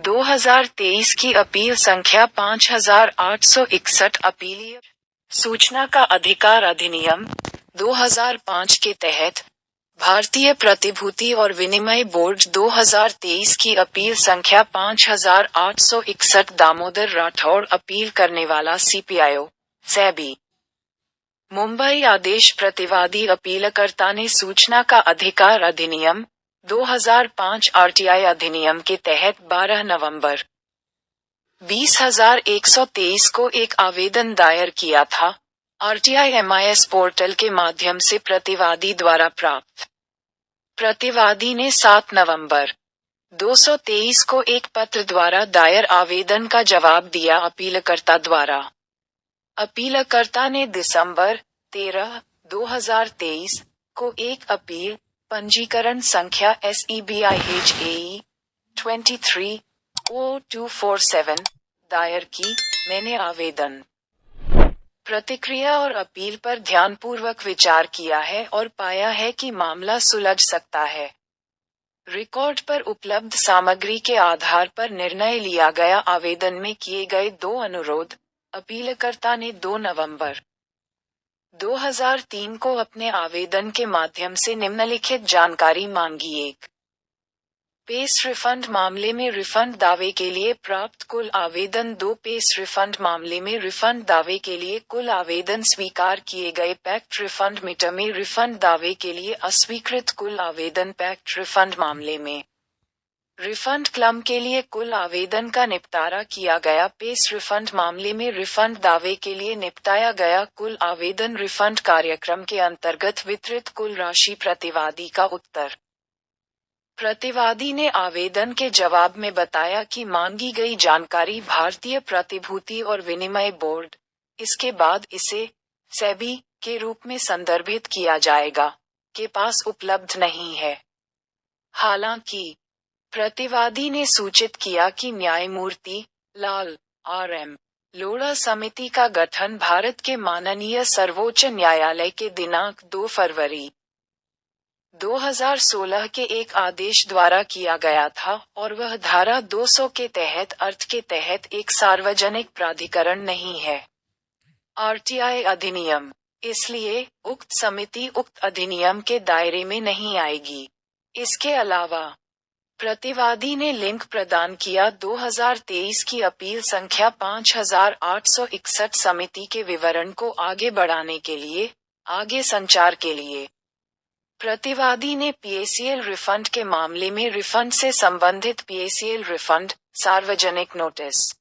2023 की अपील संख्या 5861 अपीलीय सूचना का अधिकार अधिनियम 2005 के तहत भारतीय प्रतिभूति और विनिमय बोर्ड 2023 की अपील संख्या 5861 दामोदर राठौड़ अपील करने वाला सीपीआईओ सेबी मुंबई आदेश प्रतिवादी अपीलकर्ता ने सूचना का अधिकार अधिनियम 2005 आरटीआई अधिनियम के तहत 12 नवंबर 20,123 को एक आवेदन दायर किया था। आरटीआई एमआईएस पोर्टल के माध्यम से प्रतिवादी द्वारा प्राप्त। प्रतिवादी ने 7 नवंबर 223 को एक पत्र द्वारा दायर आवेदन का जवाब दिया। अपीलकर्ता द्वारा अपीलकर्ता ने दिसंबर 13, 2023 को एक अपील पंजीकरण संख्या SEBIHAE 23-0247 दायर की। मैंने आवेदन प्रतिक्रिया और अपील पर ध्यानपूर्वक विचार किया है और पाया है कि मामला सुलझ सकता है। रिकॉर्ड पर उपलब्ध सामग्री के आधार पर निर्णय लिया गया। आवेदन में किए गए 2 अनुरोध। अपीलकर्ता ने 2 नवंबर 2003 को अपने आवेदन के माध्यम से निम्नलिखित जानकारी मांगी। 1. पेस रिफंड मामले में रिफंड दावे के लिए प्राप्त कुल आवेदन। 2. पेस रिफंड मामले में रिफंड दावे के लिए कुल आवेदन स्वीकार किए गए। पैक्ट रिफंड मीटर में रिफंड दावे के लिए अस्वीकृत कुल आवेदन। पैक्ट रिफंड मामले में रिफंड क्लेम के लिए कुल आवेदन का निपटारा किया गया। पेस रिफंड मामले में रिफंड दावे के लिए निपटाया गया कुल आवेदन। रिफंड कार्यक्रम के अंतर्गत वितरित कुल राशि। प्रतिवादी का उत्तर। प्रतिवादी ने आवेदन के जवाब में बताया कि मांगी गई जानकारी भारतीय प्रतिभूति और विनिमय बोर्ड, इसके बाद इसे सेबी के रूप में संदर्भित किया जाएगा, के पास उपलब्ध नहीं है। हालांकि प्रतिवादी ने सूचित किया कि न्यायमूर्ति लाल आर.एम. लोढ़ा समिति का गठन भारत के माननीय सर्वोच्च न्यायालय के दिनांक 2 फरवरी 2016 के एक आदेश द्वारा किया गया था और वह धारा 200 के तहत अर्थ के तहत एक सार्वजनिक प्राधिकरण नहीं है। आरटीआई अधिनियम, इसलिए उक्त समिति उक्त अधिनियम के दायरे में नहीं आएगी। इसके अलावा प्रतिवादी ने लिंक प्रदान किया 2023 की अपील संख्या 5861 समिति के विवरण को आगे बढ़ाने के लिए, आगे संचार के लिए। प्रतिवादी ने पीएसीएल रिफंड के मामले में रिफंड से संबंधित पीएसीएल रिफंड, सार्वजनिक नोटिस,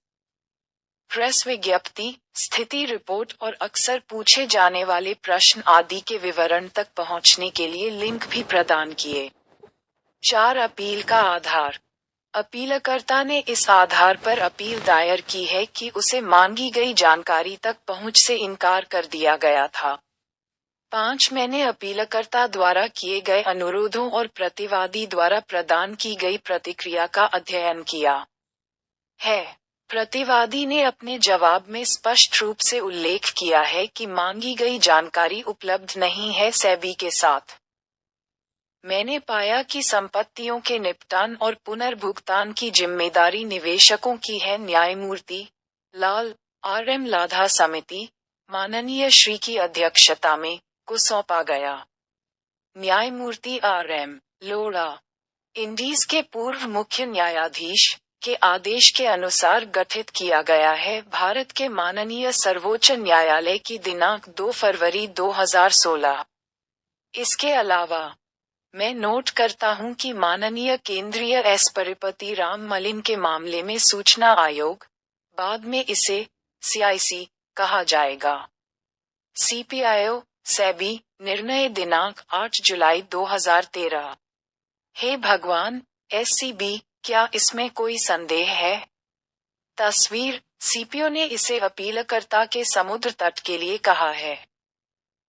प्रेस विज्ञप्ति, स्थिति रिपोर्ट और अक्सर पूछे जाने वाले प्रश्न आदि के विवरण तक पहुंचने के लिए लिंक भी प्रदान किए। 4. अपील का आधार। अपीलकर्ता ने इस आधार पर अपील दायर की है कि उसे मांगी गई जानकारी तक पहुंच से इनकार कर दिया गया था। 5. मैंने अपीलकर्ता द्वारा किए गए अनुरोधों और प्रतिवादी द्वारा प्रदान की गई प्रतिक्रिया का अध्ययन किया है। प्रतिवादी ने अपने जवाब में स्पष्ट रूप से उल्लेख किया है कि मांगी गई जानकारी उपलब्ध नहीं है। सेबी के साथ मैंने पाया कि संपत्तियों के निपटान और पुनर्भुगतान की जिम्मेदारी निवेशकों की है। न्यायमूर्ति लाल आर.एम. लोढ़ा समिति, माननीय श्री की अध्यक्षता में, को सौंपा गया। न्यायमूर्ति आर.एम. लोढ़ा, इंडीज के पूर्व मुख्य न्यायाधीश, के आदेश के अनुसार गठित किया गया है। भारत के माननीय सर्वोच्च न्यायालय की दिनांक 2 फरवरी 2016। इसके अलावा मैं नोट करता हूं कि माननीय केंद्रीय परिपति राम मलिन के मामले में सूचना आयोग, बाद में इसे सीआईसी कहा जाएगा। सीपीआईओ सेबी निर्णय दिनांक 8 जुलाई 2013। हे भगवान, एससीबी, क्या इसमें कोई संदेह है? तस्वीर, सीपीओ ने इसे अपीलकर्ता के समुद्र तट के लिए कहा है।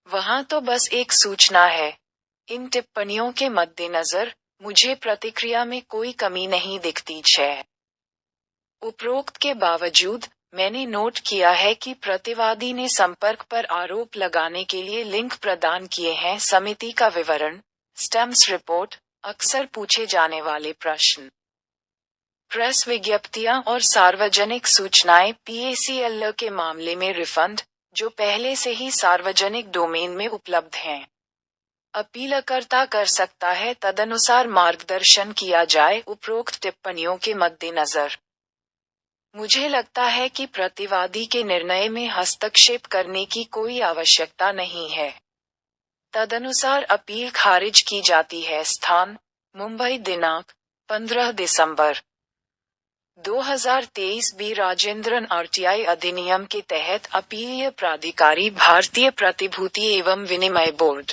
वहां तो बस एक सूचना है। इन टिप्पणियों के मद्देनजर मुझे प्रतिक्रिया में कोई कमी नहीं दिखती है। उपरोक्त के बावजूद मैंने नोट किया है कि प्रतिवादी ने संपर्क पर आरोप लगाने के लिए लिंक प्रदान किए हैं। समिति का विवरण, स्टेम्स रिपोर्ट, अक्सर पूछे जाने वाले प्रश्न। प्रेस विज्ञप्तियां और सार्वजनिक सूचनाएं PACL के मामले में रिफंड, जो पहले से ही सार्वजनिक डोमेन में उपलब्ध हैं। अपीलकर्ता कर सकता है तदनुसार मार्गदर्शन किया जाए उपरोक्त टिप्पणियों के मद्देनजर। मुझे लगता है कि प्रतिवादी के निर्णय में हस्तक्षेप करने की कोई आवश्यकता नहीं है। तदनुसार अपील खारिज की जाती है। स्थान: मुंबई। दिनांक: 15 दिसंबर 2023। बी राजेंद्रन। RTI अधिनियम के तहत अपीलीय प्राधिकारी भारतीय प्रतिभूति एवं विनिमय बोर्ड।